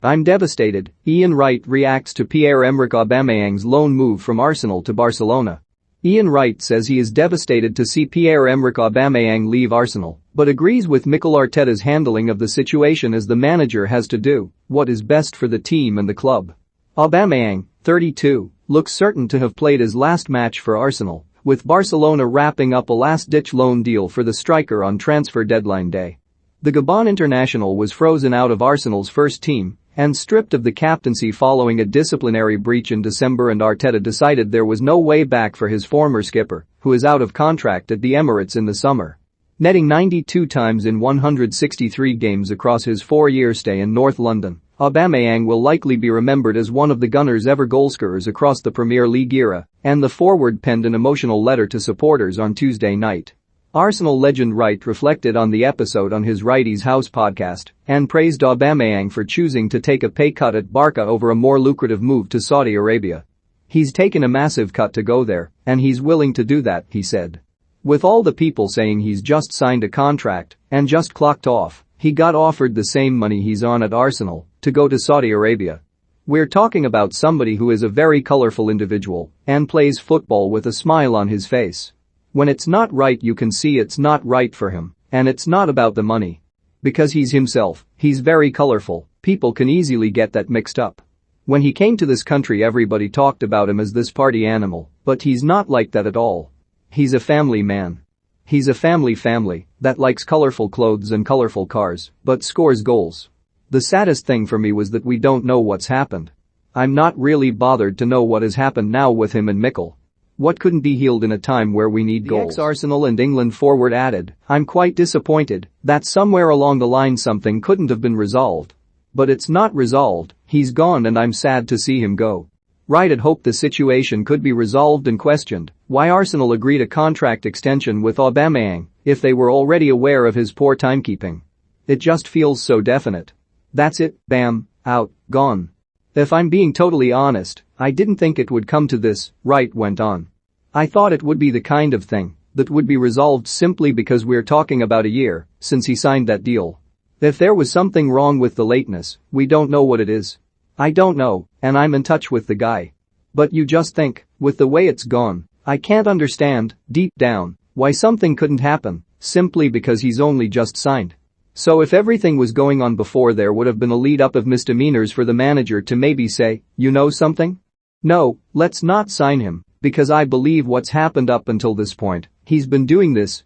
I'm devastated, Ian Wright reacts to Pierre-Emerick Aubameyang's loan move from Arsenal to Barcelona. Ian Wright says he is devastated to see Pierre-Emerick Aubameyang leave Arsenal, but agrees with Mikel Arteta's handling of the situation as the manager has to do what is best for the team and the club. Aubameyang, 32, looks certain to have played his last match for Arsenal, with Barcelona wrapping up a last-ditch loan deal for the striker on transfer deadline day. The Gabon international was frozen out of Arsenal's first team and stripped of the captaincy following a disciplinary breach in December, and Arteta decided there was no way back for his former skipper, who is out of contract at the Emirates in the summer. Netting 92 times in 163 games across his 4-year stay in North London, Aubameyang will likely be remembered as one of the Gunners' ever goalscorers across the Premier League era, and the forward penned an emotional letter to supporters on Tuesday night. Arsenal legend Wright reflected on the episode on his Wrighty's House podcast and praised Aubameyang for choosing to take a pay cut at Barca over a more lucrative move to Saudi Arabia. "He's taken a massive cut to go there, and he's willing to do that," he said. With all the people saying he's just signed a contract and just clocked off, he got offered the same money he's on at Arsenal to go to Saudi Arabia. "We're talking about somebody who is a very colorful individual and plays football with a smile on his face. When it's not right, you can see it's not right for him, and it's not about the money. Because he's himself, he's very colorful, people can easily get that mixed up. When he came to this country, everybody talked about him as this party animal, but he's not like that at all. He's a family man. He's a family that likes colorful clothes and colorful cars, but scores goals. The saddest thing for me was that we don't know what's happened. I'm not really bothered to know what has happened now with him and Mikel. What couldn't be healed in a time where we need goals?" The ex-Arsenal and England forward added, "I'm quite disappointed that somewhere along the line something couldn't have been resolved. But it's not resolved, he's gone and I'm sad to see him go." Wright had hoped the situation could be resolved and questioned why Arsenal agreed a contract extension with Aubameyang if they were already aware of his poor timekeeping. "It just feels so definite. That's it, bam, out, gone. If I'm being totally honest, I didn't think it would come to this," Wright went on. "I thought it would be the kind of thing that would be resolved simply because we're talking about a year since he signed that deal. If there was something wrong with the lateness, we don't know what it is. I don't know, and I'm in touch with the guy. But you just think, with the way it's gone, I can't understand, deep down, why something couldn't happen simply because he's only just signed. So if everything was going on before, there would have been a lead-up of misdemeanors for the manager to maybe say, you know something? No, let's not sign him, because I believe what's happened up until this point, he's been doing this,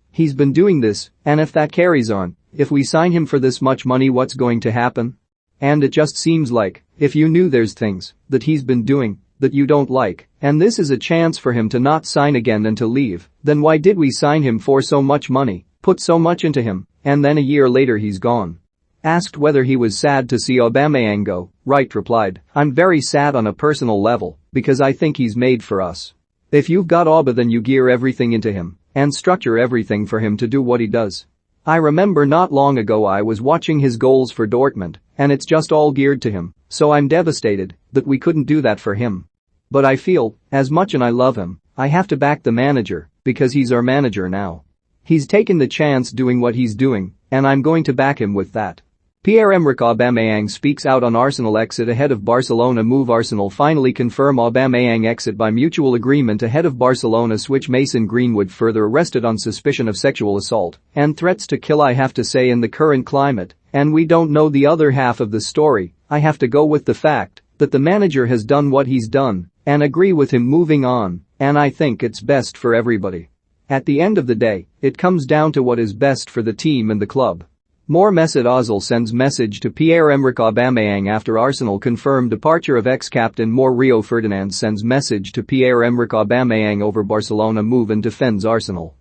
and if that carries on, if we sign him for this much money, what's going to happen? And it just seems like, if you knew there's things that he's been doing that you don't like, and this is a chance for him to not sign again and to leave, then why did we sign him for so much money, put so much into him, and then a year later he's gone?" Asked whether he was sad to see Aubameyang go, Wright replied, "I'm very sad on a personal level, because I think he's made for us. If you've got Auba, then you gear everything into him and structure everything for him to do what he does. I remember not long ago I was watching his goals for Dortmund, and it's just all geared to him, so I'm devastated that we couldn't do that for him. But I feel, as much as I love him, I have to back the manager, because he's our manager now. He's taken the chance doing what he's doing, and I'm going to back him with that." Pierre-Emerick Aubameyang speaks out on Arsenal exit ahead of Barcelona move. Arsenal finally confirm Aubameyang exit by mutual agreement ahead of Barcelona switch. Mason Greenwood further arrested on suspicion of sexual assault and threats to kill. I have to say, in the current climate, and we don't know the other half of the story, I have to go with the fact that the manager has done what he's done and agree with him moving on, and I think it's best for everybody. At the end of the day, it comes down to what is best for the team and the club. More Mesut Ozil sends message to Pierre-Emerick Aubameyang after Arsenal confirmed departure of ex-captain. More Rio Ferdinand sends message to Pierre-Emerick Aubameyang over Barcelona move and defends Arsenal.